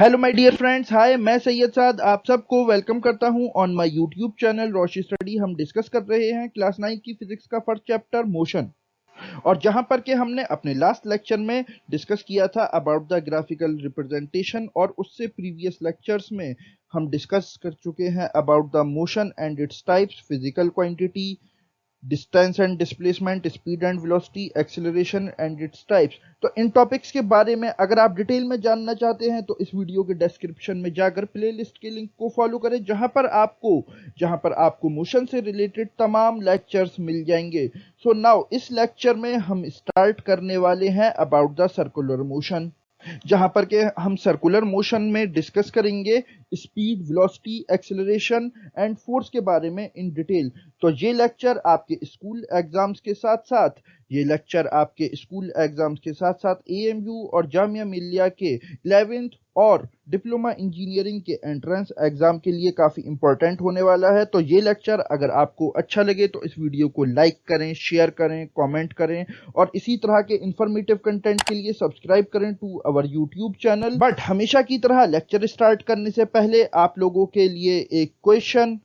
Hello my dear friends, hi, मैं सैयद साद आप सबको वेलकम करता हूं on my YouTube channel Roshi study. हम डिस्कस कर रहे हैं क्लास 9 की फिजिक्स का फर्स्ट चैप्टर मोशन। और जहां पर के हमने अपने लास्ट लेक्चर में डिस्कस किया था अबाउट द ग्राफिकल रिप्रेजेंटेशन, और उससे प्रीवियस लेक्चर्स में हम डिस्कस कर चुके हैं about the motion and its types, physical quantity, distance and displacement, speed and velocity, acceleration and its types. तो इन टॉपिक्स के बारे में अगर आप डिटेल में जानना चाहते हैं तो इस वीडियो के डिस्क्रिप्शन में जाकर प्लेलिस्ट के लिंक को फॉलो करें, जहां पर आपको मोशन से रिलेटेड तमाम लेक्चर्स मिल जाएंगे। सो नाउ इस लेक्चर में हम स्टार्ट करने वाले हैं अबाउट द सर्कुलर मोशन, जहां पर के हम सर्कुलर मोशन में डिस्कस करेंगे speed, velocity, acceleration and force के बारे में इन डिटेल। तो ये लेक्चर आपके स्कूल एग्जाम्स के साथ साथ एएमयू और जामिया मिलिया के 11th और डिप्लोमा इंजीनियरिंग के एंट्रेंस एग्जाम के लिए काफ़ी इंपॉर्टेंट होने वाला है। तो ये लेक्चर अगर आपको अच्छा लगे तो इस वीडियो को लाइक करें, शेयर करें, कमेंट करें, और इसी तरह के इंफॉर्मेटिव कंटेंट के लिए सब्सक्राइब करें to our YouTube channel. But हमेशा की तरह लेक्चर स्टार्ट करने से पहले आप लोगों के लिए एक क्वेश्चन,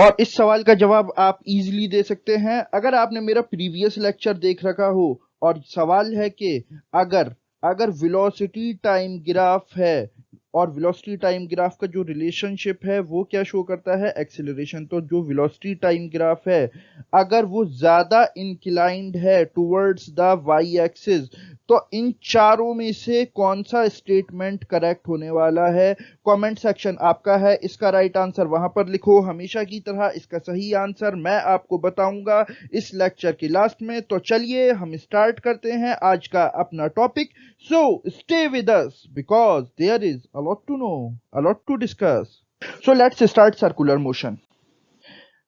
और इस सवाल का जवाब आप इजीली दे सकते हैं अगर आपने मेरा प्रीवियस लेक्चर देख रखा हो। और सवाल है कि अगर अगर वेलोसिटी टाइम ग्राफ है, और वेलोसिटी टाइम ग्राफ का जो रिलेशनशिप है वो क्या शो करता है, एक्सेलरेशन। तो जो वेलोसिटी टाइम ग्राफ है अगर वो ज्यादा इंक्लाइंड है टुवर्ड्स द वाई एक्सिस, तो इन चारों में से कौन सा स्टेटमेंट करेक्ट होने वाला है? कमेंट सेक्शन आपका है, इसका राइट आंसर वहां पर लिखो। हमेशा की तरह इसका सही आंसर मैं आपको बताऊंगा इस लेक्चर के लास्ट में। तो चलिए हम स्टार्ट करते हैं आज का अपना topic. So stay with us because there is a lot to know, a lot to discuss. So let's start circular motion.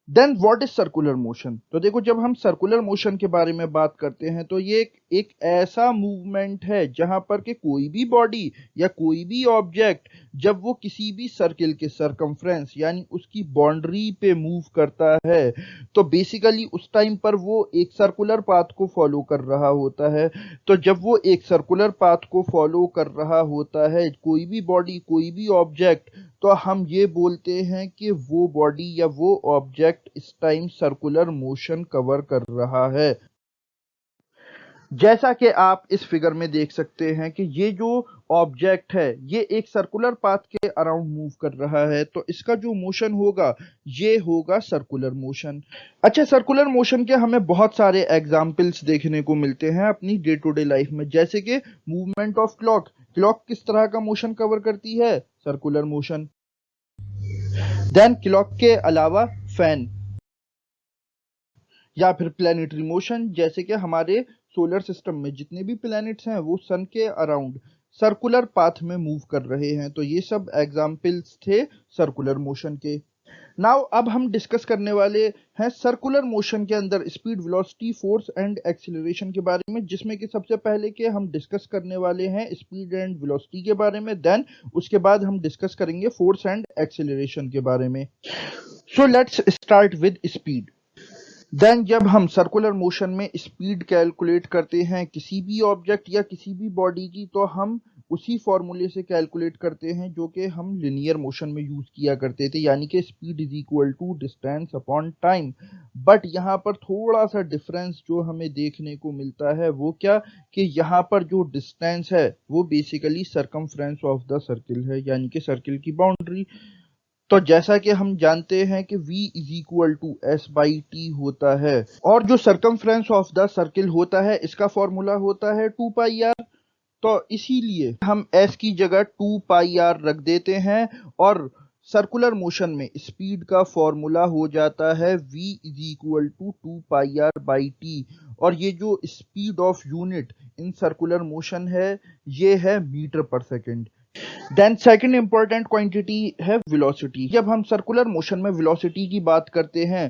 Then what is circular motion? तो देखो, जब हम सर्कुलर मोशन के बारे में बात करते हैं तो ये एक ऐसा मूवमेंट है जहां पर के कोई भी बॉडी या कोई भी ऑब्जेक्ट जब वो किसी भी सर्किल के सरकमफ्रेंस यानी उसकी बाउंड्री पे मूव करता है तो बेसिकली उस टाइम पर वो एक सर्कुलर पाथ को फॉलो कर रहा होता है। तो जब वो एक सर्कुलर पाथ को फॉलो कर रहा होता है कोई भी बॉडी, कोई भी ऑब्जेक्ट, तो हम ये बोलते हैं कि वो बॉडी या वो ऑब्जेक्ट इस टाइम सर्कुलर मोशन कवर कर रहा है। जैसा कि आप इस फिगर में देख सकते हैं कि ये जो ऑब्जेक्ट है ये एक सर्कुलर पाथ के अराउंड मूव कर रहा है, तो इसका जो मोशन होगा ये होगा सर्कुलर मोशन। अच्छा, सर्कुलर मोशन के हमें बहुत सारे एग्जाम्पल्स देखने को मिलते हैं अपनी डे टू डे लाइफ में, जैसे कि मूवमेंट ऑफ क्लॉक। क्लॉक किस तरह का मोशन कवर करती है? Circular motion. देन क्लॉक के अलावा फैन, या फिर प्लैनेटरी मोशन, जैसे कि हमारे सोलर सिस्टम में जितने भी प्लैनेट्स हैं वो सन के अराउंड सर्कुलर पाथ में मूव कर रहे हैं। तो ये सब एग्जाम्पल्स थे सर्कुलर मोशन के। नाउ अब हम डिस्कस करने वाले हैं सर्कुलर मोशन के अंदर speed, velocity, force and acceleration के बारे में, जिसमें कि सबसे पहले के हम डिस्कस करने वाले हैं स्पीड एंड वेलोसिटी के बारे में। देन उसके बाद हम डिस्कस करेंगे फोर्स एंड एक्सीलरेशन के बारे में। So let's start with speed. Then जब हम सर्कुलर मोशन में स्पीड कैलकुलेट करते हैं किसी भी ऑब्जेक्ट या किसी भी बॉडी की, तो हम उसी फॉर्मूले से कैलकुलेट करते हैं जो कि हम लिनियर मोशन में यूज किया करते थे, यानी कि speed is equal to distance upon time. But यहाँ पर थोड़ा सा डिफरेंस जो हमें देखने को मिलता है वो क्या, कि यहाँ पर जो डिस्टेंस है वो basically circumference of the circle है, यानी कि सर्किल की बाउंड्री। तो जैसा कि हम जानते हैं कि v is equal to S by T होता है, और जो सरकमफ्रेंस ऑफ द सर्किल होता है इसका फॉर्मूला होता है 2 पाई आर। तो इसीलिए हम s की जगह 2 पाई आर रख देते हैं, और सर्कुलर मोशन में स्पीड का फॉर्मूला हो जाता है v is equal to 2 pi r by t. और ये जो speed of unit in circular motion है ये है metre per second. Then second important quantity है वेलोसिटी। जब हम सर्कुलर मोशन में वेलोसिटी की बात करते हैं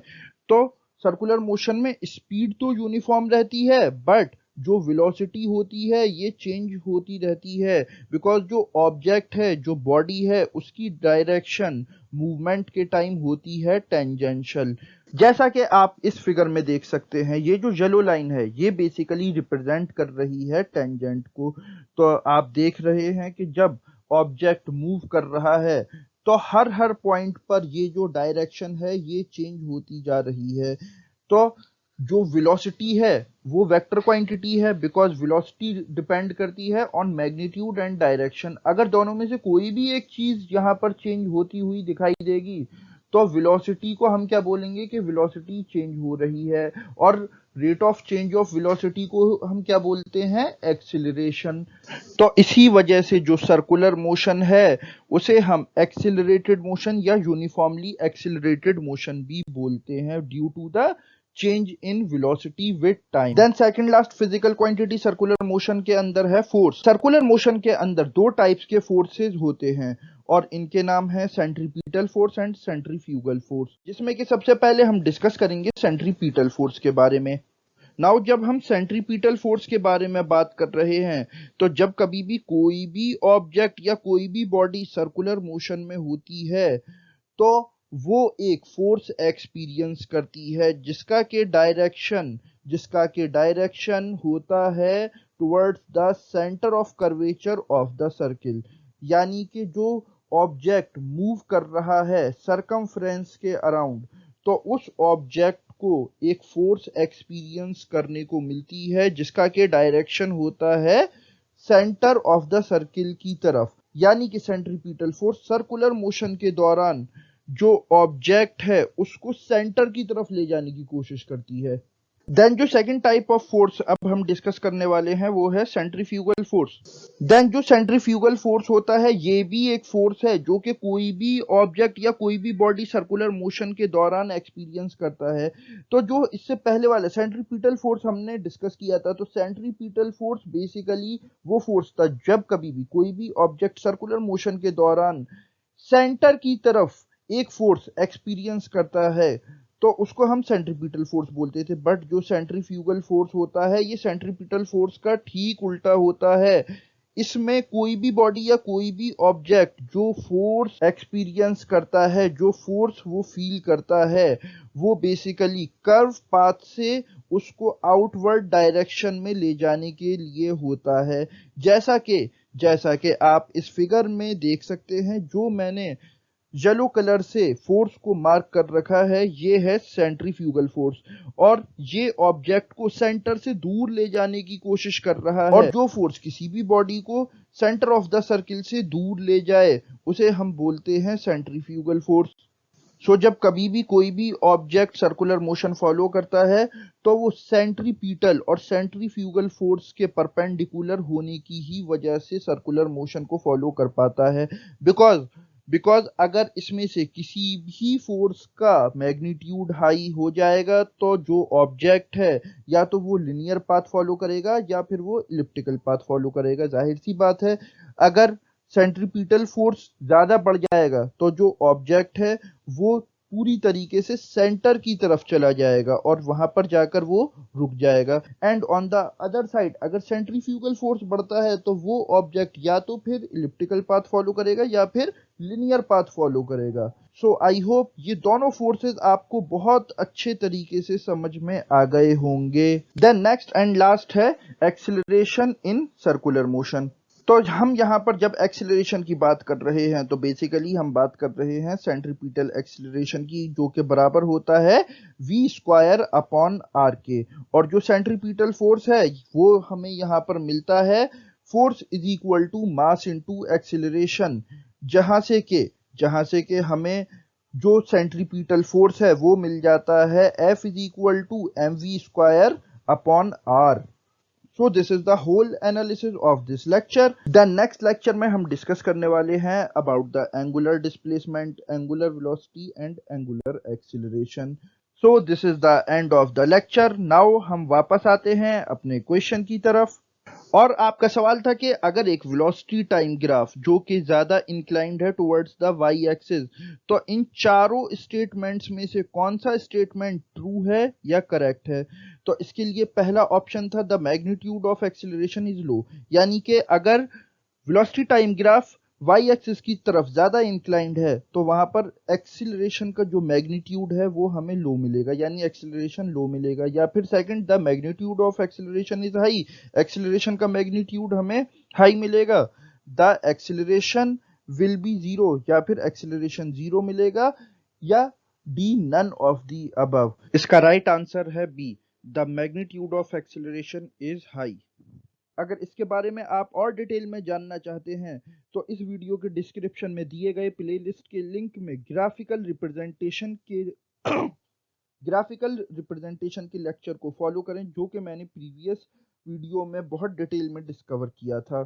तो सर्कुलर मोशन में स्पीड तो यूनिफॉर्म रहती है, बट जो वेलोसिटी होती है ये चेंज होती रहती है, बिकॉज जो ऑब्जेक्ट है, जो बॉडी है, उसकी डायरेक्शन मूवमेंट के टाइम होती है टेंजेंशियल। जैसा कि आप इस फिगर में देख सकते हैं ये जो येलो लाइन है ये बेसिकली रिप्रेजेंट कर रही है टेंजेंट को। तो आप देख रहे हैं कि जब ऑब्जेक्ट मूव कर रहा है तो हर पॉइंट पर ये जो डायरेक्शन है ये चेंज होती जा रही है। तो जो वेलोसिटी है वो वेक्टर क्वांटिटी है, बिकॉज वेलोसिटी डिपेंड करती है ऑन मैग्नीट्यूड एंड डायरेक्शन। अगर दोनों में से कोई भी एक चीज यहाँ पर चेंज होती हुई दिखाई देगी तो वेलोसिटी को हम क्या बोलेंगे कि वेलोसिटी चेंज हो रही है, और rate of change of velocity को हम क्या बोलते हैं, एक्सिलरेशन। तो इसी वजह से जो सर्कुलर मोशन है उसे हम एक्सिलरेटेड मोशन या यूनिफॉर्मली एक्सिलरेटेड मोशन भी बोलते हैं, due to the change in velocity with time. Then second last physical quantity circular motion के अंदर है फोर्स। सर्कुलर मोशन के अंदर दो टाइप्स के फोर्सेस होते हैं और इनके नाम है centripetal force and centrifugal force, जिसमें कि सबसे पहले हम डिस्कस करेंगे सेंट्रीपिटल फोर्स के बारे में। नाउ जब हम सेंट्रीपिटल फोर्स के बारे में बात कर रहे हैं तो जब कभी भी कोई भी ऑब्जेक्ट या कोई भी बॉडी सर्कुलर मोशन में होती है तो वो एक फोर्स एक्सपीरियंस करती है जिसका के डायरेक्शन होता है towards the centre of curvature of the circle. यानी कि जो ऑब्जेक्ट मूव कर रहा है सरकमफ्रेंस के अराउंड तो उस ऑब्जेक्ट को एक फोर्स एक्सपीरियंस करने को मिलती है जिसका के डायरेक्शन होता है सेंटर ऑफ द सर्किल की तरफ। यानी कि सेंट्रीपिटल फोर्स सर्कुलर मोशन के दौरान जो ऑब्जेक्ट है उसको सेंटर की तरफ ले जाने की कोशिश करती है। देन जो सेकंड टाइप ऑफ फोर्स अब हम डिस्कस करने वाले हैं वो है सेंट्रीफ्यूगल फोर्स। देन जो सेंट्रीफ्यूगल फोर्स होता है ये भी एक फोर्स है जो कि कोई भी ऑब्जेक्ट या कोई भी बॉडी सर्कुलर मोशन के दौरान एक्सपीरियंस करता है। तो जो इससे पहले वाला सेंट्रीपिटल फोर्स हमने डिस्कस किया था, तो सेंट्रीपिटल फोर्स बेसिकली वो फोर्स था जब कभी भी कोई भी ऑब्जेक्ट सर्कुलर मोशन के दौरान सेंटर की तरफ एक फोर्स एक्सपीरियंस करता है तो उसको हम सेंट्रीपिटल फोर्स बोलते थे। बट जो सेंट्रीफ्यूगल फोर्स होता है ये सेंट्रीपिटल फोर्स का ठीक उल्टा होता है। इसमें कोई भी बॉडी या कोई भी ऑब्जेक्ट जो फोर्स एक्सपीरियंस करता है, जो फोर्स वो फील करता है, वो बेसिकली कर्व पाथ से उसको आउटवर्ड डायरेक्शन में ले जाने के लिए होता है। जैसा कि आप इस फिगर में देख सकते हैं, जो मैंने येलो कलर से फोर्स को मार्क कर रखा है ये है सेंट्रीफ्यूगल फोर्स, और ये ऑब्जेक्ट को सेंटर से दूर ले जाने की कोशिश कर रहा है। और जो फोर्स किसी भी बॉडी को सेंटर ऑफ द सर्किल से दूर ले जाए उसे हम बोलते हैं सेंट्रीफ्यूगल फोर्स। सो जब कभी भी कोई भी ऑब्जेक्ट सर्कुलर मोशन फॉलो करता है तो वो सेंट्रीपिटल और सेंट्रीफ्यूगल फोर्स के परपेंडिकुलर होने की ही वजह से सर्कुलर मोशन को फॉलो कर पाता है। बिकॉज अगर इसमें से किसी भी फोर्स का मैग्नीट्यूड हाई हो जाएगा तो जो ऑब्जेक्ट है या तो वो लिनियर पाथ फॉलो करेगा या फिर वो इलिप्टिकल पाथ फॉलो करेगा। जाहिर सी बात है, अगर सेंट्रीपिटल फोर्स ज्यादा बढ़ जाएगा तो जो ऑब्जेक्ट है वो पूरी तरीके से सेंटर की तरफ चला जाएगा और वहां पर जाकर वो रुक जाएगा। And on the other side अगर सेंट्रीफ्यूगल फोर्स बढ़ता है तो वो ऑब्जेक्ट या तो फिर इलिप्टिकल पाथ फॉलो करेगा या फिर लिनियर पाथ फॉलो करेगा। सो आई होप ये दोनों फोर्सेस आपको बहुत अच्छे तरीके से समझ में आ गए होंगे। देन नेक्स्ट एंड लास्ट है एक्सिलरेशन इन सर्कुलर मोशन। तो हम यहाँ पर जब एक्सिलरेशन की बात कर रहे हैं तो बेसिकली हम बात कर रहे हैं सेंट्रीपिटल एक्सिलरेशन की, जो कि बराबर होता है v² अपॉन r के। और जो सेंट्रीपिटल फोर्स है वो हमें यहाँ पर मिलता है force is equal to mass into acceleration, जहां से के हमें जो सेंट्रीपिटल फोर्स है वो मिल जाता है F is equal to mv² upon r। So this is the whole analysis of this lecture. The next lecture में हम डिस्कस करने वाले हैं about the angular displacement, angular velocity and angular acceleration. So this is the end of the lecture. Now हम वापस आते हैं अपने क्वेश्चन की तरफ। और आपका सवाल था कि अगर एक वेलोसिटी टाइम ग्राफ जो कि ज्यादा इंक्लाइंड है टुवर्ड्स द वाई एक्सिस, तो इन चारों स्टेटमेंट्स में से कौन सा स्टेटमेंट ट्रू है या करेक्ट है। तो इसके लिए पहला ऑप्शन था the magnitude of acceleration is low, यानी कि अगर velocity time graph y axis की तरफ ज्यादा इंक्लाइंड है तो वहां पर एक्सिलरेशन का जो मैग्नीट्यूड है वो हमें लो मिलेगा, यानी एक्सिलरेशन लो मिलेगा। या फिर second, the magnitude of acceleration is high, acceleration का मैग्नीट्यूड हमें हाई मिलेगा। The acceleration will be zero, या फिर एक्सेलरेशन जीरो मिलेगा, या d none of the above. इसका राइट आंसर है b, the magnitude of acceleration is high. अगर इसके बारे में आप और डिटेल में जानना चाहते हैं तो इस वीडियो के डिस्क्रिप्शन में दिए गए प्लेलिस्ट के लिंक में ग्राफिकल रिप्रेजेंटेशन के लेक्चर को फॉलो करें, जो कि मैंने प्रीवियस वीडियो में बहुत डिटेल में डिस्कवर किया था।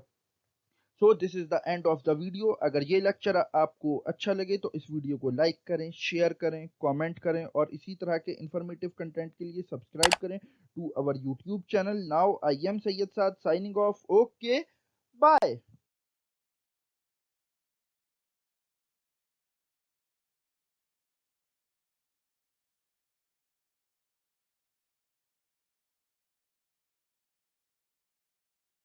So this is the end of the video. अगर ये लेक्चर आपको अच्छा लगे तो इस वीडियो को लाइक करें, शेयर करें, कमेंट करें और इसी तरह के इंफॉर्मेटिव कंटेंट के लिए सब्सक्राइब करें to our YouTube channel. Now I am Syed Saad signing off. Okay, bye.